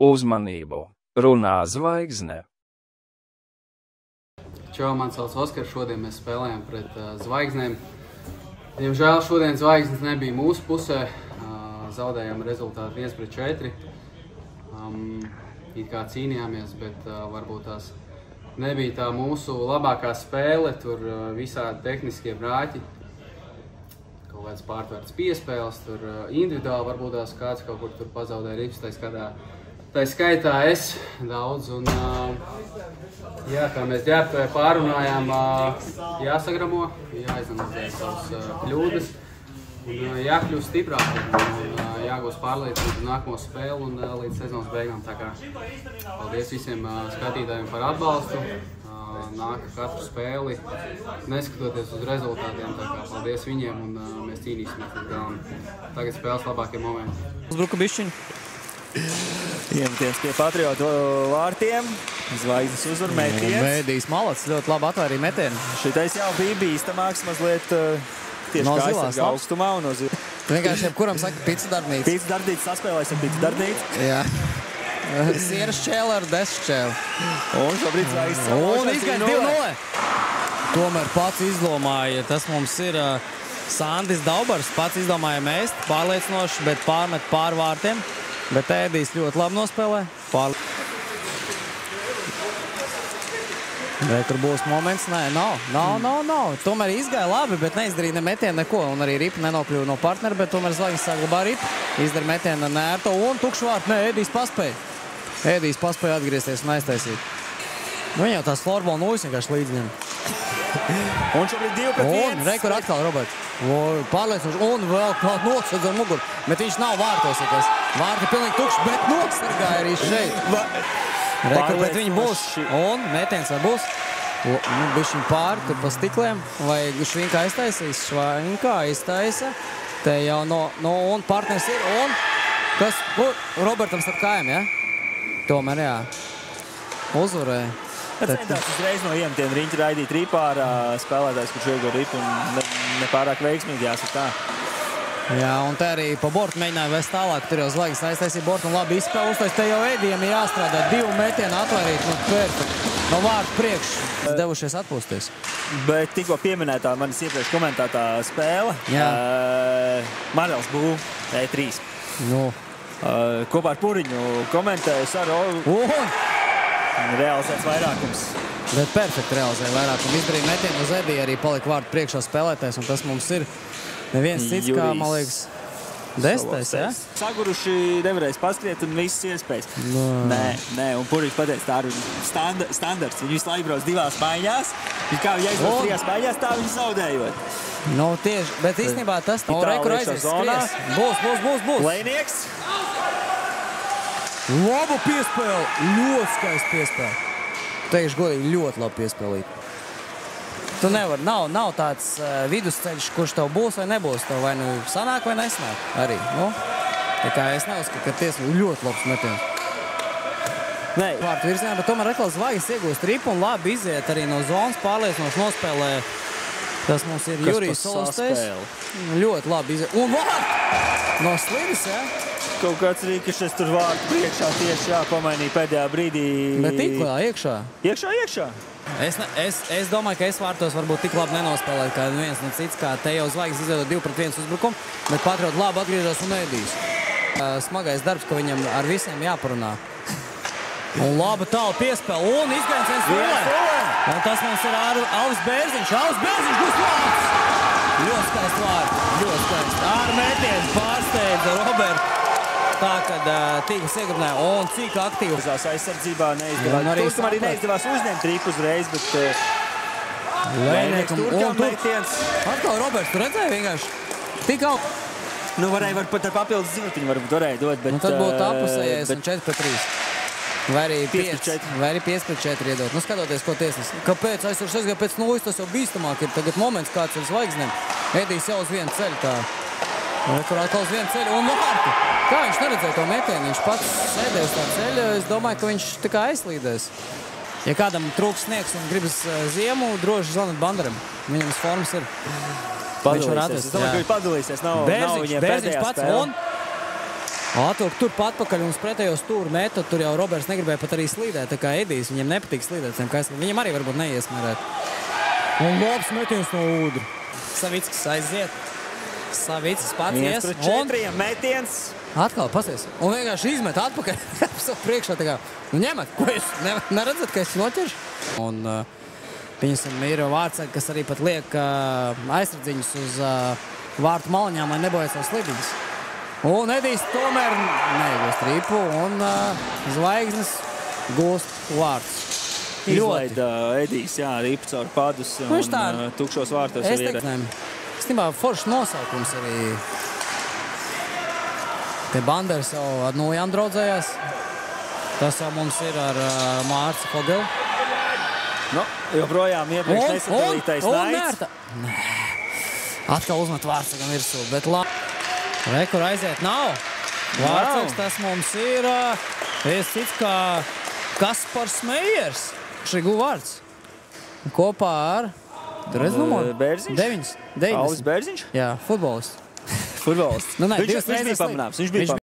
Uzmanību! Runā zvaigzne! Čau, man sauc Oskars, šodien mēs spēlējam pret zvaigznēm. Diemžēl šodien zvaigznes nebija mūsu pusē, zaudējām rezultātu 1-4. It kā cīnījāmies, bet varbūt tās nebija tā mūsu labākā spēle, tur visādi tehniskie brāķi. Kaut kāds pārtvērts piespēles, tur individuāli varbūt tās kāds kaut kur tur pazaudēja rips, tā skaitā es daudz, un jā, kā mēs ģērbtuvē pārunājām, jāsagramo, jāizanalizē savas kļūdas, un jākļūst stiprāk, un jāgūst pārliecību nākamo spēli un līdz sezonas beigām. Tā kā paldies visiem skatītājiem par atbalstu, nāk katru spēli, neskatoties uz rezultātiem, tā kā paldies viņiem, un mēs cīnīsimies līdz galam. Tagad spēles labākie momenti. Uzbruka bišķiņu. Iemetiens pie Patriotu vārtiem. Zvaigznes uzvar metiens. Mēdījis malacis ļoti labi atvērīja metienu. Šitais jau bija bīstamāks mazliet tieši no kā zilās aizsargā augstumā un no zilās. Vienkārši jebkuram saka pica darbnīca. Pica darbnīca saspēlēs ar pica darbnīca. Jā. Sieras šķēle ar desu šķēle. Un šobrīd zvaigznes. Un izgājas 2-0. Tomēr pats izdomāja, tas mums ir Sandis Daubars, pats izdomāja mēst, pārliecinoši, bet pārmet pār vārtiem. Bet Ēdijs ļoti labi nospēlē. Vai tur būs moments? Nē, nav. Tomēr izgāja labi, bet neizdarīja ne metienu neko. Un arī ripa nenokļuva no partnera, bet tomēr zvaigznes saglabā ripu. Izdara metienu ar nērto un tukšu vārtu. Nē, Ēdijs paspēja. Ēdijs paspēja atgriezties un aiztaisīt. Viņa jau tās florbola nūjas vienkārši līdzņem. Un šobrīd 2-1. Un rekur atkal Roberts. Pārliecinoši. Un vēl kaut nosadz ar muguru. Bet viņš nav vārtos. Vārti pilnīgi tukši, bet nosargāja arī šeit. Rekur, bet viņi būs. Un metiens vai būs. Bišķiņ pāri tur pa stikliem. Vai Švinka aiztaisīs? Švinka aiztaisa. Te jau un partners ir. Un kas? Robertam starp kājām, ja? Tomēr, jā. Uzvarēja. Centās uzreiz no iemetiena riņķa raidīt ripā ar spēlētājs, kurš iego ripu un nepārāk veiksmīgi jāsaka tā. Jā, un te arī pa bortu mēģināja vest tālāk. Tur jau zvaigznes aiztaisīja bortu un labi izspēl. Uztais te jau Ēdijam ir jāstrādā 2 metienu atvairīt no vārtu priekš. Devušies atpūsties. Bet tikko pieminētā manis iepriekš komentētā spēle. Marels Bū E3. Kopā ar Puriņu komentēju Saru. Realizēts vairākums. Bet perfekti realizēja vairākumu. Izdarīja metienu uz Ēdiju, arī palika vārtu priekšā spēlētājs, un tas mums ir neviens cits, kā, man liekas, desmitais, ja? Saguruši nevarēs paskriet un visas iespējas. Nē, un Puriņš pateica, tā ir standarts. Viņi visu laiku brauc 2 maiņās. Kā viņi aizbrauc 3 maiņās, tā viņi zaudējot. Tieši, bet īstenībā tas rekur aizies skries. Būs. Lēnieks. Labu piespēli, ļoti skaisti piespēli. Teikšu godīgi, ļoti labi piespēlīt. Tu nevar, nav tāds vidusceļš, kurš tev būs vai nebūs. Tev vai nu sanāk vai nesanāk arī. Tā kā es neuzskatu, ka tiesli ļoti labs metiens. Vārtu virzienā, bet tomēr atkal zvaigznes iegūst ripu un labi iziet arī no zonas, pārliecinoši nospēlē. Tas mums ir Jurijs Solstejs. Ļoti labi iziet. Un vārtu! No slidus, ja? Kaut kāds rīkašies tur vārtu priekšā tieši pamainīja pēdējā brīdī. Bet tiklā iekšā? Iekšā? Es domāju, ka es vārtos varbūt tik labi nenospēlēju, kā viens no cits, kā te jau zvaigznes izveidot 2-1 uzbrukumu, bet Patriot labi atgriežas un Ēdijs. Smagais darbs, ka viņam ar visiem jāparunā. Un laba tāla piespēle un izgājiens 1-0. Un tas mums ir Alvis Bērziņš. Alvis Bērziņš būs vārds! Ļoti skaists vārds. Ļoti skaists. Ar metienu pārsteidza Robertu. Tā, kad tīkls iegribināja, un cik aktīvi. Aizsardzībā neizdevās. Turkam arī neizdevās uzņemt ripu uzreiz, bet Lēniekam Turkam metiens. Atkal Roberts, tu redzēji vienkārši? Tik aug. Varēja pat ar papildus zivatiņu varēja dot, bet... Tad būtu apusējies un 4-3. Vai arī 5-4. Vai arī 5-4 iedot. Nu, skatoties, ko tiesnes. Kāpēc aizsargs aizgāja pēc 0, tas jau bīstamāk ir. Tagad moments kāds ir zvaigznēm. Edijs jau uz vienu ceļu tā. Kur atkal uz vienu ceļu un vārtu. Kā viņš neredzēja to metienu? Viņš pats sēdēja uz tā ceļa. Es domāju, ka viņš tā kā aizslīdēs. Ja kādam trūks sniegs un gribas ziemu, droši zvanīt Bandaram. Viņam formas ir. Padalīsies. Es domāju, ka viņš padalīsies. Nav viņiem pēdējā spēle. Atvilk tur patpakaļ un uz pretējo stūru meta. Tur jau Roberts negribēja pat arī slīdēt. Tā kā Edijs, viņam nepatīk slīdēt. Viņam arī varbūt neiesmērēt. Un labs metiens no Udra. Savickis aiziet. Savickis pats ies. 1-4 metiens. Atkal pasies. Un vienkārši izmet atpakaļ. Priekšā tā kā. Nu ņemat, ko jūs neredzat, ka es noķeršu? Un viņam ir vārdsargi, kas arī pat liek aizsardziņus uz vārtu maliņām, lai nebojās savas slidiņas. Un Edijs tomēr neigūst ripu un zvaigznes gūst vārds. Izlaida Edijs, jā, ripu caur padus un tukšos vārtos es arī ir. Es tībā foršs nosaukums arī. Te Banders jau ar Nojām draudzējās. Tas jau mums ir ar Mārci Fogelu. Nu, joprojām iepriekš nesadalītais Naits. Atkal uzmet vārdsargam virsū, bet labi. Rekur aiziet nav. Vārdsargs tas mums ir cits kā Kaspars Meijers. Šī guva vārds. Kopā ar, tu redz numuru? Bērziņš? 9. Aulis Bērziņš? Jā, futbolists. Futbolists. Nu, nē, Viņš bija pamanāms.